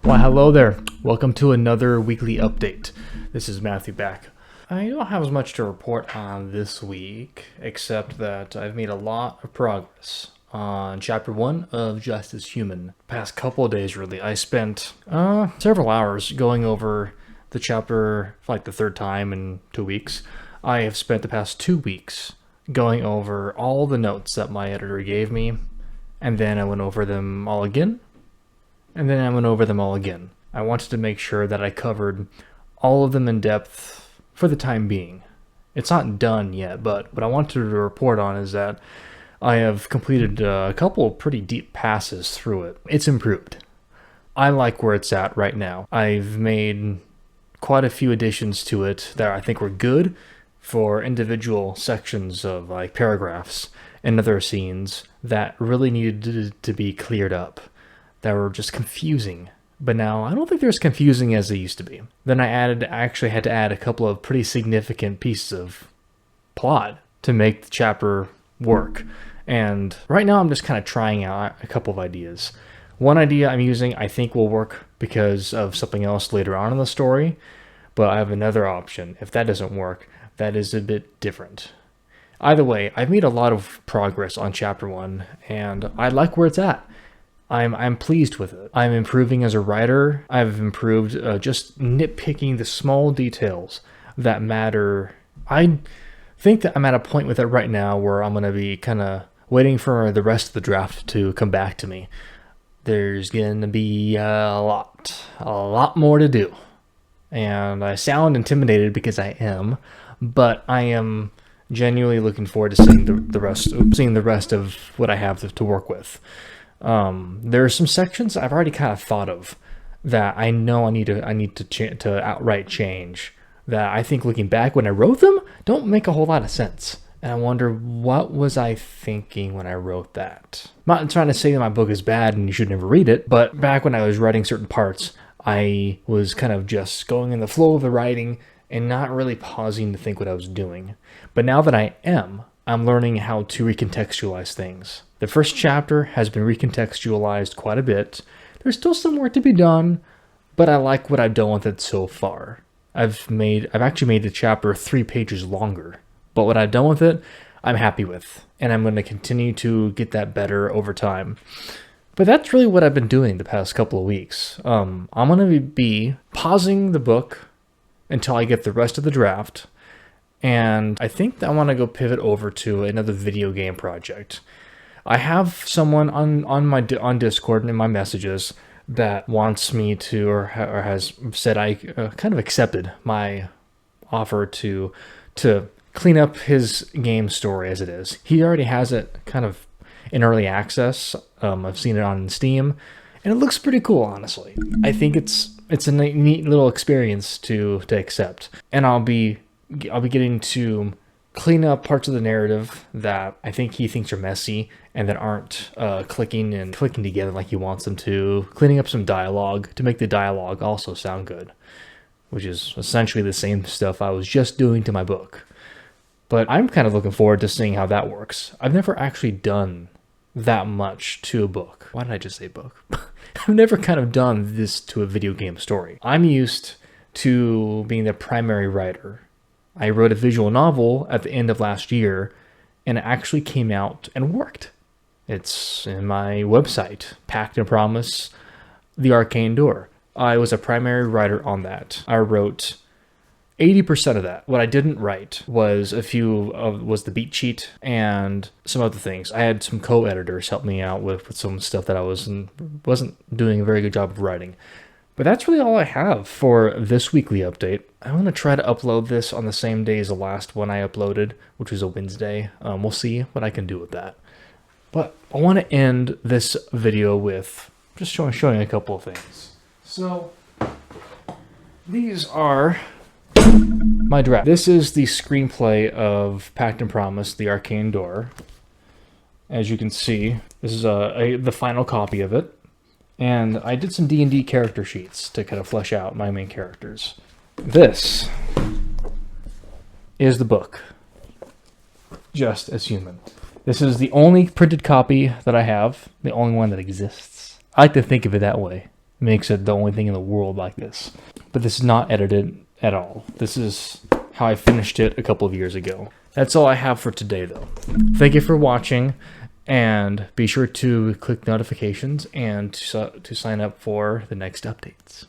Well, hello there. Welcome to another weekly update. This is Matthew back. I don't have as much to report on this week, except that I've made a lot of progress on Chapter 1 of Just as Human. Past couple of days, really. I spent several hours going over the chapter for like the third time in 2 weeks. I have spent the past 2 weeks going over all the notes that my editor gave me, and then I went over them all again. And then I went over them all again. I wanted to make sure that I covered all of them in depth for the time being. It's not done yet, but what I wanted to report on is that I have completed a couple of pretty deep passes through it. It's improved. I like where it's at right now. I've made quite a few additions to it that I think were good for individual sections of like paragraphs and other scenes that really needed to be cleared up, that were just confusing. But now I don't think they're as confusing as they used to be. Then I actually had to add a couple of pretty significant pieces of plot to make the chapter work. And right now I'm just kind of trying out a couple of ideas. One idea I'm using I think will work because of something else later on in the story, but I have another option. If that doesn't work, that is a bit different. Either way, I've made a lot of progress on Chapter 1, and I like where it's at. I'm pleased with it. I'm improving as a writer. I've improved just nitpicking the small details that matter. I think that I'm at a point with it right now where I'm going to be kind of waiting for the rest of the draft to come back to me. There's going to be a lot more to do. And I sound intimidated because I am, but I am genuinely looking forward to seeing the rest of what I have to work with. There are some sections I've already kind of thought of that I know I need to outright change, that I think looking back when I wrote them don't make a whole lot of sense. And I wonder, what was I thinking when I wrote that? I'm not trying to say that my book is bad and you should never read it, but back when I was writing certain parts, I was kind of just going in the flow of the writing and not really pausing to think what I was doing. But now that I am, I'm learning how to recontextualize things. The first chapter has been recontextualized quite a bit. There's still some work to be done, but I like what I've done with it so far. I've actually made the chapter 3 pages longer, but what I've done with it, I'm happy with, and I'm going to continue to get that better over time. But that's really what I've been doing the past couple of weeks. I'm going to be pausing the book until I get the rest of the draft, and I think I want to go pivot over to another video game project. I have someone on Discord and in my messages that wants me to, or has said I kind of accepted my offer to clean up his game story as it is. He already has it kind of in early access. I've seen it on Steam, and it looks pretty cool, honestly. I think it's a neat little experience to accept, and I'll be getting to clean up parts of the narrative that I think he thinks are messy and that aren't clicking together like he wants them to. Cleaning up some dialogue to make the dialogue also sound good, which is essentially the same stuff I was just doing to my book. But I'm kind of looking forward to seeing how that works. I've never actually done that much to a book. Why did I just say book? I've never kind of done this to a video game story. I'm used to being the primary writer. I wrote a visual novel at the end of last year, and it actually came out and worked. It's in my website, Pact and Promise, The Arcane Door. I was a primary writer on that. I wrote 80% of that. What I didn't write was was the beat sheet and some other things. I had some co-editors help me out with some stuff that I wasn't doing a very good job of writing. But that's really all I have for this weekly update. I'm going to try to upload this on the same day as the last one I uploaded, which was a Wednesday. We'll see what I can do with that. But I want to end this video with just showing a couple of things. So these are my draft. This is the screenplay of Pact and Promise, The Arcane Door. As you can see, this is the final copy of it. And I did some D&D character sheets to kind of flesh out my main characters. This is the book, Just as Human. This is the only printed copy that I have, the only one that exists. I like to think of it that way. makes it the only thing in the world like this. But this is not edited at all. This is how I finished it a couple of years ago. That's all I have for today though. Thank you for watching, and be sure to click notifications and to sign up for the next updates.